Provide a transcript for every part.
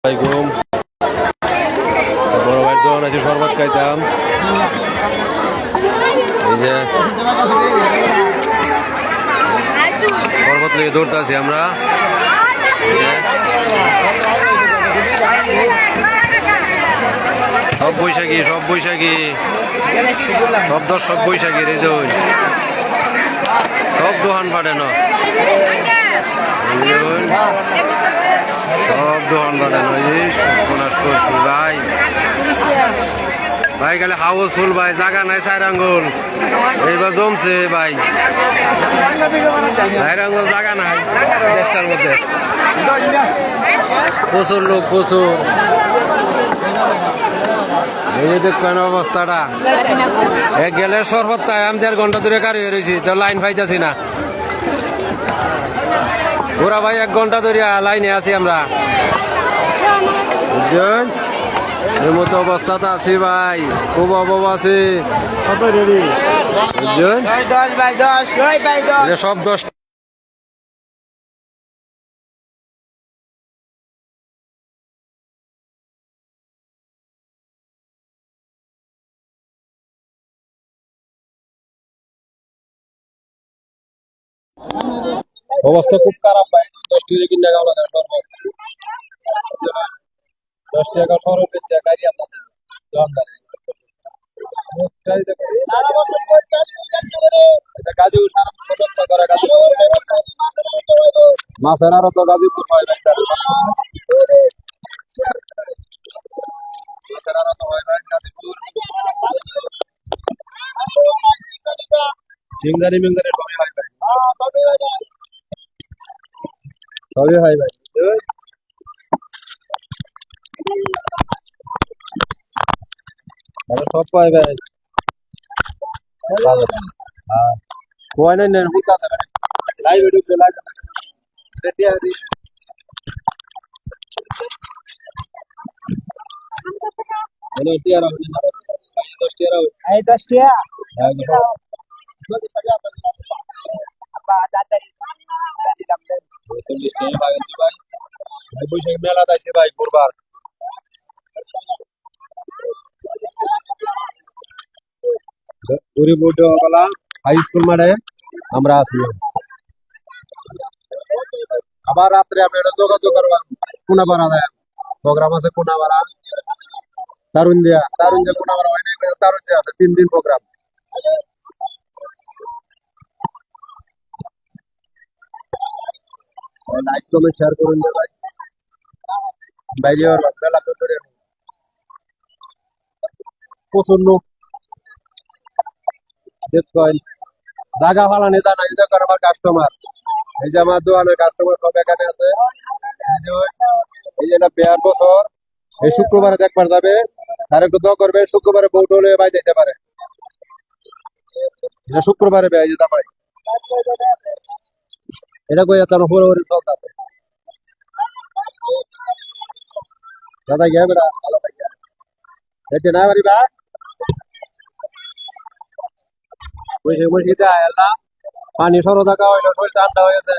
আসসালামাইকুম। বড় ভাইয়ের দোকান আছে, শরবত খাইতাম। এই যে শরবত লেগে দৌড়তে আছি আমরা। সব বৈশাখী, সব বৈশাখী, সব দর্শক বৈশাখী রে দোল, সব দোকান পাঠে না, সব দোকান পাঠে নয় করছি ভাই। ভাই খালি হাউসফুল ভাই, জায়গা নাই। 4 আঙ্গুল এইবার জমছে ভাই, 4 আঙ্গুল জায়গা নাই দেশটার মধ্যে। প্রচুর লোক, প্রচুর। এই যে দেখবেন অবস্থাটা, এক গেলে শরবত তাই আমি 1.5 ঘন্টা ধরে কারি রয়েছি, তো লাইন পাইতেছি না। ওরা ভাই 1 ঘন্টা ধরে লাইনে আছি আমরা, বুঝছেন? এই মতো অবস্থাতে আছি ভাই, খুব অভাব আছে। বুঝছেন? সব 10 অবস্থা খুব খারাপ ভাই। 10 টাকা কিনে গেল শরবত, 10 টাকা শরবত বেচে গাড়ি আপনাদের গাজীপুর সারা সমস্যা করে। মাছের আরো তো গাজীপুর হয় ভাই, মাছের আরো তো হয় ভাই গাজীপুর। সিংদারি মিংদারি সবই হয় ভাই, সবই হয় ভাই, সব পাই ভাই। কোয়াই নাই নেন হুকা যাবে লাইভ ঢুকছে, লাইভ রেডি আছি। হলো টিয়ারা হলো না ভাই, 10 টিয়ারা এই 10 টিয়া বৈশাখ মেলা যাইছে ভাই পূর্বার। গরিবলা হাই স্কুল মাঠে আমরা আছি। আবার রাত্রে আমি এটা যোগাযোগ করবো, কোনাপাড়া যায় প্রোগ্রাম আছে, কোনাপাড়া তারুণ্ডিয়া কোনাপাড়া হয় না, তারুণ্ডিয়া আছে 3 দিন প্রোগ্রাম। লাইক কমেন্ট শেয়ার করুন ভাই, বাইরে মেলা ধরে প্রচুর লোক দেখবেন। জায়গা ফালানি জানা, এই দেখেন আমার কাস্টমার, এই যে আমার দোকানের কাস্টমার সব এখানে আছে। এই যে বিয়ার বছর এই শুক্রবারে দেখবার যাবে, তার একটু দোয়া করবে, শুক্রবারে বউ টলে বাই যেতে পারে। শুক্রবারে বেয়া যে জামাই এটা কই তার পুরো শখ আছে। দাদা গিয়ে বেড়া ভালো থাকে এতে না পারি বা বসে বসে আল্লাহ পানি সরো থাকা হইলো, শরীর ঠান্ডা হয়েছে,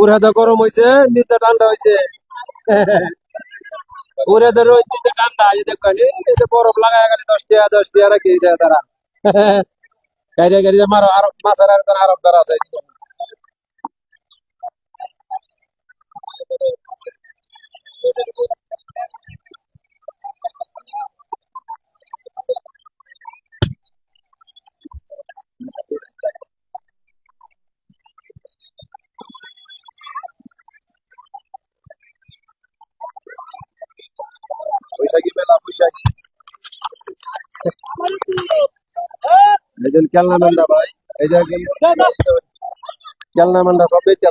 উড়ে তো গরম হয়েছে, নিচে ঠান্ডা হয়েছে। উড়ে তো রোদ, নিচে ঠান্ডা। এই দেখবেন এই যে বরফ লাগায় গেলে 10 টাকা রাখি দেয় তারা। গাড়ি গাড়ি মারো, আরব মাছের আরব দ্বারা আছে। বৈশাখী মেলা, বৈশাখী এই যে কেলনা মেন্দা ভাই, এই যে কেলনা মেন্দা সব বেঁচে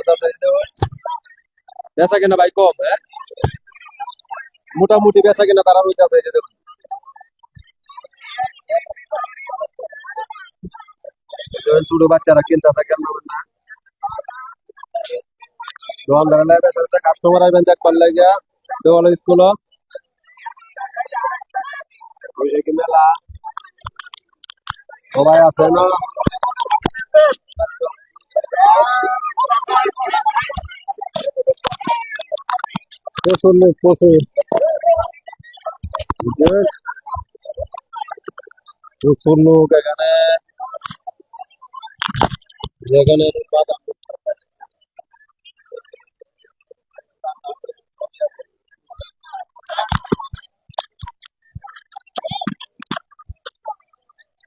বেচা কিনা ভাই কম। হ্যাঁ, মোটামুটি বেচা কিনা তারা রয়েছে আছে। এই যে দেখুন ছোট বাচ্চারা কিনতে থাকে কেলনা মেন্দা, দোকানদার লাগবে, কাস্টমার আইবেন দেখবার লাগিয়া দেওয়াল স্কুল বৈশাখী মেলা সবাই আছে না। প্রচুর লোক প্রচুর বুঝলেন? প্রচুর লোক এখানে যেখানে বাদাম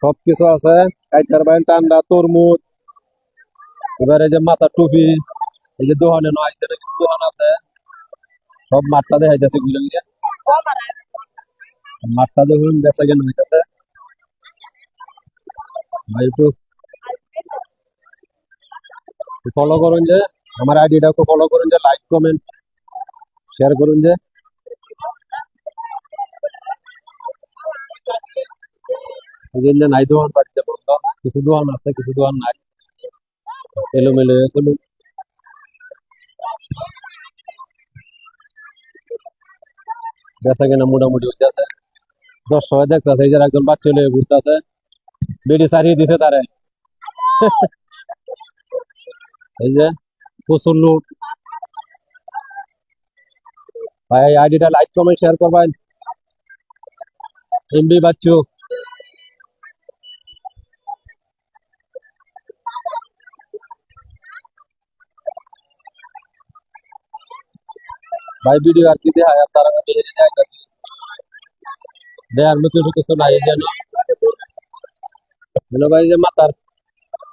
সবকিছু আছে খাইতে পারেন ঠান্ডা তরমুজ এবারে যে মাথার টুপি এই যে দোকানে নয় দোকান আছে সব মাঠটা দেখাইতেছে ঘুরে ঘুরে মাঠটা দেখুন বেচা কেন হইতেছে ভাই একটু ফলো করুন যে আমার আইডিটা একটু ফলো করুন যে লাইক কমেন্ট শেয়ার করুন যে এই যে নাই দোকান বাড়িতে বন্ধ কিছু দোকান আছে কিছু দোকান নাই এলোমেলো চলুন বেচা কেনা মোটামুটি হইতেছে দর্শক দেখতেছে এই যে একজন বাচ্চা ছেলে ঘুরতেছে বেডি সারিয়ে দিছে তারে এই যে প্রচুর লোক ভাই আইডিটা লাইক কমেন্ট শেয়ার করবেন এমবি বাচ্চু ভাই ভিডিও আর কি দেখায় তারা দেয়ার মতো কিছু নাই যেন হলো ভাই যে মাথার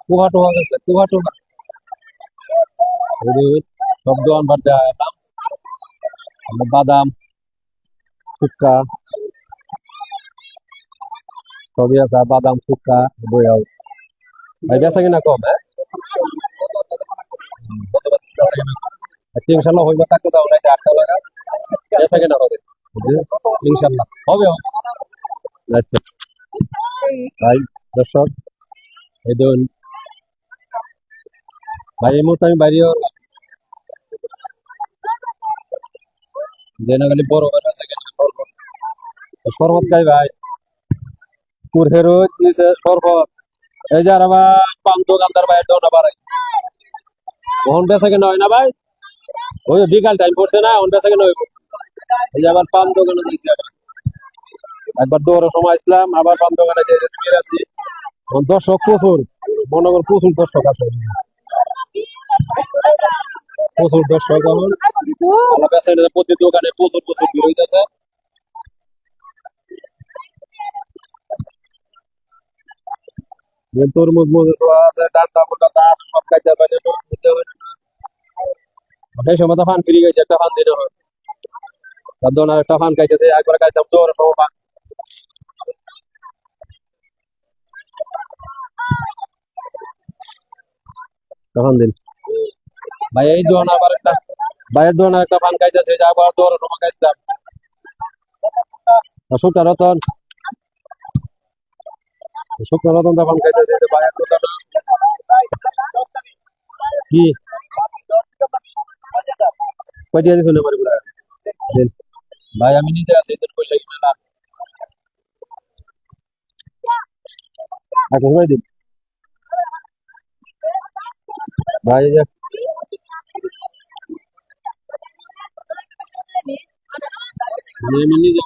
কুহা টুহা গেছে কুহা টুহা সব দোকান বাদ দেওয়া বাদাম ফুটকা সবই আছে বাদাম ফুটকা বইয়াও ভাই বেচা কিনা কম হ্যাঁ ইনশাল্লাহ হইবে থাকতে দাও নাই 8টা লাগা বেচা কিনা হবে ইনশাল্লাহ হবে আচ্ছা ভাই দর্শক এই দেখুন ভাই এই মুহূর্তে আমি বাইরে যেন খালি বড় করে বেচা কিনা শরবত খাই ভাই কুরহেরো দিছে শরবত এই যে আর আবার পান দোকানদার ভাই দাও না বাড়াই ওহন বেচা কিনা হয় না ভাই ওই বিকাল টাইম পড়ছে না ওহন বেচা কিনা হইব এই যে আবার পান দোকানে দিয়েছি একবার দৌড়ের সময় আসলাম আবার পান দোকানে আছি দর্শক প্রচুর মনে কর প্রচুর দর্শক আছে প্রচুর দর্শক এখন প্রতি দোকানে প্রচুর প্রচুর ভিড় হইতেছে তরমুজ মজুর ডান্ডা মোটা দাঁত সব খাইতে পারে সেই সময় তো ফান ফিরে গেছে একটা ফান দিনে হয় তার জন্য একটা ফান খাইতেছে একবার খাইতাম দৌড়ের সময় ফান তখন দিন ভাই এই দোকান আবার একটা ভাইয়ের দোকানে একটা পান খাইতেছে যা আবার দৌড়ের সময় খাইতাম শুক্র রতন শুক্র রতন তো পান খাইতেছে ভাইয়ের দোকান কি কয়টিয়া দিছিল আমার গুলা ভাই আমি নিজে আছি তোর পয়সা কিনা না এখন ভাই দিন ভাই যে আমি নিজে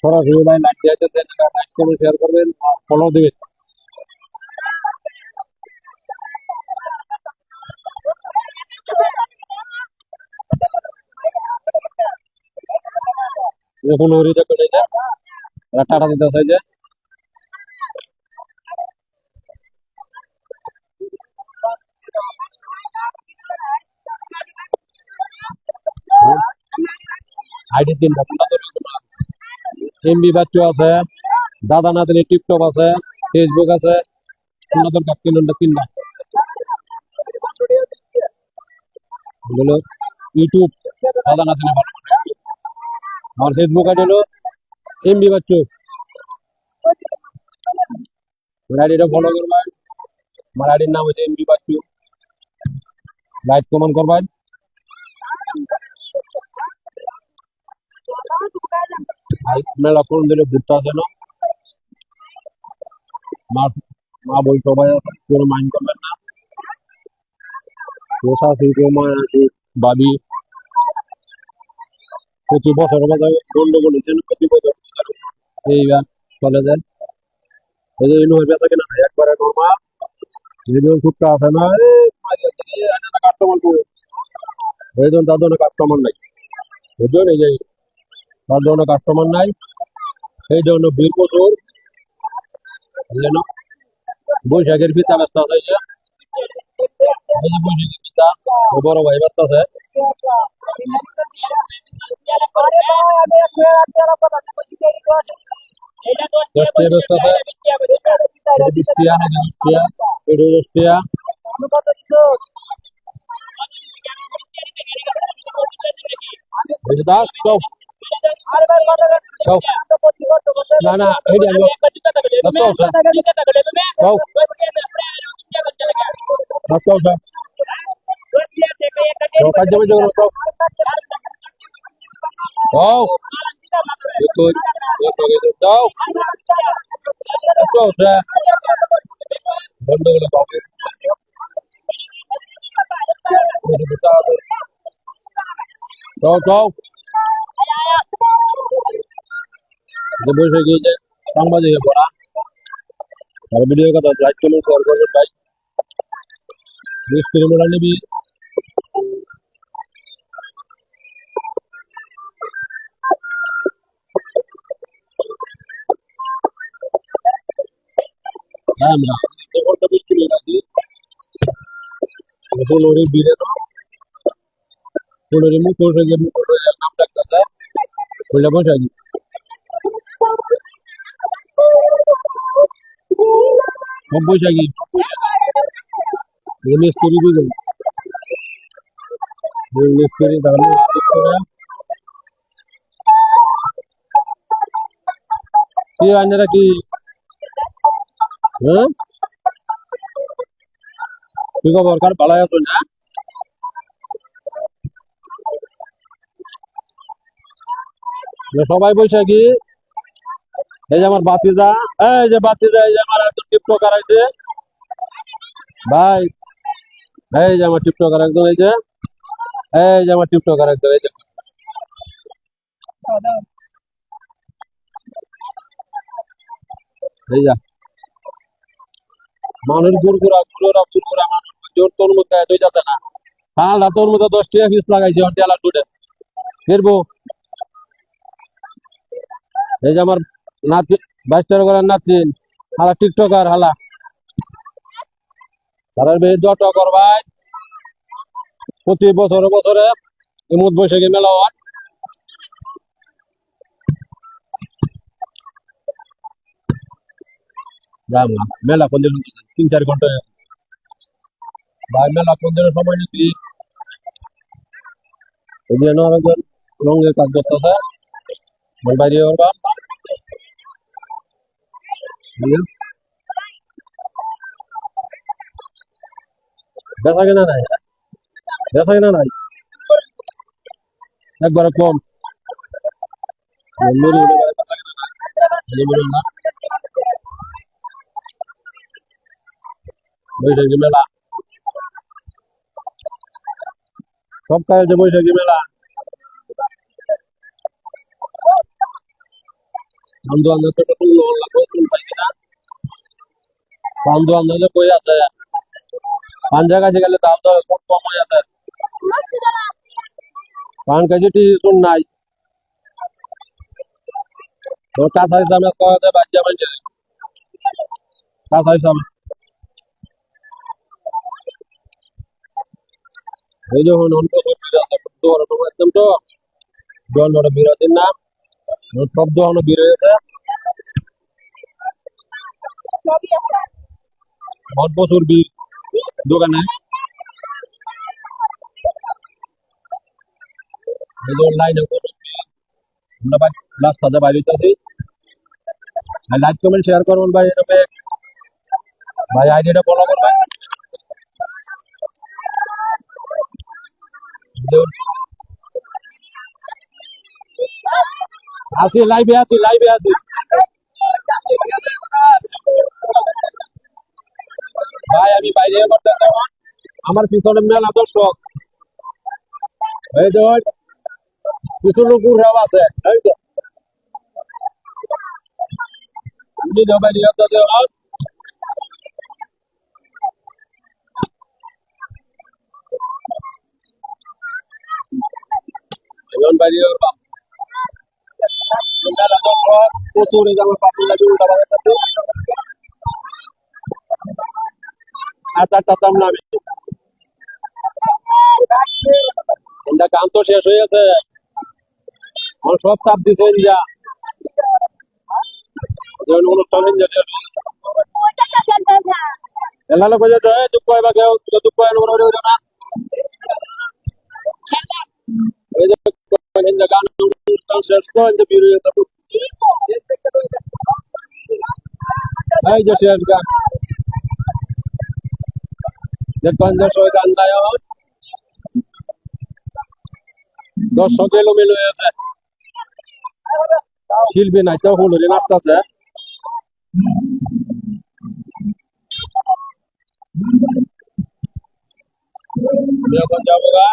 সরাসরি ভাই লাইক দিয়ে দেন লাইক কমেন্ট শেয়ার করবেন ফলো দিবেন এখন ওরি দেখো এই যে টাটা দিতে আছে যে আইডি দিন এমবি বাচ্চু আছে দাদা নাতনি টিকটক আছে ফেসবুক আছে নতুন কাজ কিনুনটা কিনবা হলো ইউটিউব দাদা নাতনি ভালো আমার ফেসবুক আইডি হলো এমবি বাচ্চু আইডিটা ফলো করবেন আমার আইডির নাম হচ্ছে এমবি বাচ্চু লাইক কমেন্ট করবেন মেলা ফোন দিলে ঘুরতে আসে না মা মা বই সবাই কোনো মাইন্ড করবেন না শাশুড়ি মা ভাবি প্রতি বছর বাজার গন্ডগোল হচ্ছে না, প্রতি বছর এই চলে যায়। এই যে ইনু বেচা কিনা নাই একবারে নরমাল। এই যে কুত্তা আছে না, কাস্টমার এই জন্য তার জন্য কাস্টমার নাই, বুঝলেন? এই যে তার জন্য কাস্টমার নাই, এই জন্য বিল প্রচুর। বুঝলেন? বৈশাখের পিতা ব্যস্ত আছে, এই যে বৈশাখের পিতা ও বড় ভাই ব্যস্ত আছে। দশটিয়া ব্যস্ত আছে, বৃষ্টিয়া নাকি বৃষ্টিয়া, এটা বৃষ্টিয়া। বুঝে দাও সব সব না না এই যে সব সব সব সব কাজ জমে জমে সব সব betul betul jauh betul dah betul betul betul jauh jauh itu boleh saja tambah je pora और वीडियो का तो लाइक कमेंट शेयर करो भाई नेक्स्ट वीडियो में भी हम ना तो तो मुश्किल है जी तो लोरी बीरे तो लोरी मुंह खोल रहे मुंह खोल रहे नाम लगता है बोला पहुंचा जी हम पहुंचा जी ये मिस्त्री भी गई ये मिस्त्री दाने ये अंदर की हाँ ठीक है वर्कर पलाया तो ना ये সবাই বসে কি এই যে আমার বাতিজা এই যে আমার এত টিকটকার আছে ভাই এই যে আমার টিকটকার একদম এই যে আমার টিকটকার একদম এই যে এই যা মানুষ গুড়গুড়া জোর তোর মধ্যে দুই যাতে না হাল তোর মধ্যে 10 টাকা পিস লাগাইছে আর তেলা টুটে ফিরবো এই যে আমার নাতি 22 টাকা করে নাতি হালা টিকটকার হালা তার বেশ যত করবাই প্রতি বছরে বছরে ইমুদ বৈশাখী মেলা হয় মেলা কোন দিন 3-4 ঘন্টা ভাই মেলা কোন দিনের সময় নিচ্ছি এই যে রঙের কাজ করতেছে বাইরে করবা বেচা কেনা নাই বেচা কেনা নাই একবারে কম বৈশাখী মেলা সব কাজ বৈশাখী মেলা বন্ধু বান্ধব বন্ধু বান্ধব বই আছে পাঁচ জায়গায় গেলে দাম তো সব কম হয়ে যাবে পান কেজি শুন নাই তো কাঁচা হিসাবে কয়াতে বাচ্চা বাচ্চা কাঁচা হিসাবে এই যখন অল্প একদম তো জল বড় বিরতির না শব্দ হলো বের হয়েছে बहुत প্রচুর ভিড় দোকানে লাইনে আমরা রাস্তাতে বাইরে আছি লাইক কমেন্ট শেয়ার করবেন ভাই এরকম ভাই আইডিটা ফলো করবেন আছি লাইভে আছি ভাই আমি বাইরে করতে আমার পিছনে মেলা দর্শক, এই যে কিছু লোক উঠেও আছে, এই যে নিজে বাইরে এখন বাইরে মেলা দর্শক প্রচুর, এই যে আমার পাখি লাগে উল্টা পাল্টা দাম নামে, এটা কাম তো শেষ হয়ে গেছে, আমার সব চাপ দিছে যা অনুষ্ঠান এলালো কইছে দুঃখ পাইবা কেউ দুঃখ পাই না, এই যে গান অনুষ্ঠান শেষ তো এই যে বিরু এই যে শেষ গান দেখবেন যে সবাই গান গায়, দর্শক এলোমেলো হয়ে আছে, শিল্পী নাই তো হুলুরি নাচতেছে, আমি এখন যাবো গা,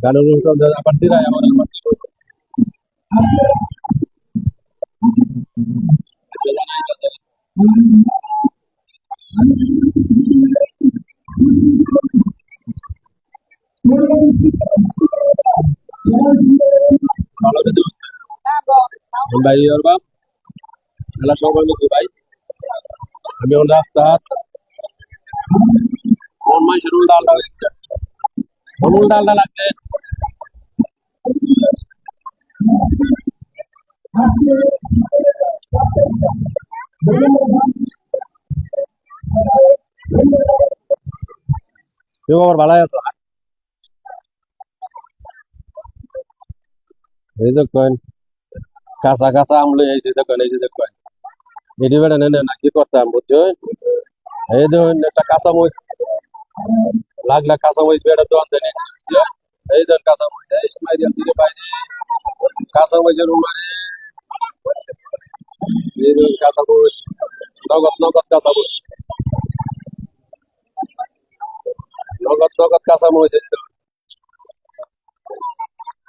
গানের অনুষ্ঠান আবার দিরাই আমার ভাই ওর বাপ এলা সবাই মিলে ভাই, আমি ওর রাস্তা কোন মাসের উল্টা হয়েছে, কোন উল্টা লাগছে, তুই আবার ভালাই আছো, এই যে কয়েন কাঁচা কাঁচা আমলে এই যে দেখেন, এই যে দেখেন এটি বেড়ে নেন না কি করতাম বুঝছো, এই ধরুন একটা কাঁচা মরিচ লাগলে কাঁচা মরিচ বেড়ে দোয়ান দেন, এই ধরুন কাঁচা মরিচ এই মাইরিয়াল দিকে বাইরে কাঁচা মরিচের উমারে, এই ধরুন কাঁচা মরিচ নগদ নগদ কাঁচা মরিচ, নগদ নগদ কাঁচা মরিচ,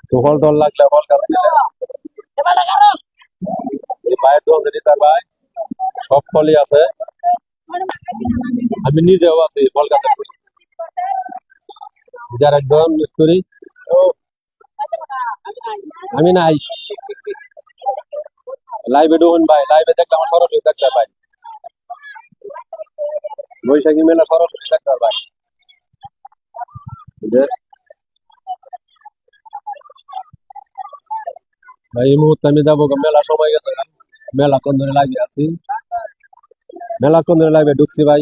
তো ফল টল লাগলে ফল গাছ দিলে এই ভাইয়ের দোকান থেকে তার ভাই সব ফলই আছে, আমি নিজেও আছি ফল গাছের করি, যার একজন মিস্ত্রি, আমি নাই লাইভে ঢুকুন ভাই, লাইভে দেখলে আমার সরাসরি দেখতে ভাই, বৈশাখী মেলা সরাসরি দেখতে ভাই, ভাই এই মুহূর্তে আমি যাবো মেলা সময় গেছে, মেলা কোন ধরে লাগিয়ে আছি, মেলা কোন ধরে লাইভে ঢুকছি ভাই,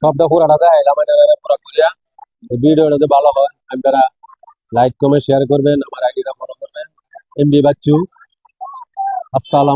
সবটা পুরাটা দেখাইলাম, পুরা খুলিয়া ভিডিওটা যদি ভালো হয় আপনারা লাইক কমেন্ট শেয়ার করবেন, আমার আইডিটা ফলো করবেন, এমবি বাচ্চু, আসসালাম।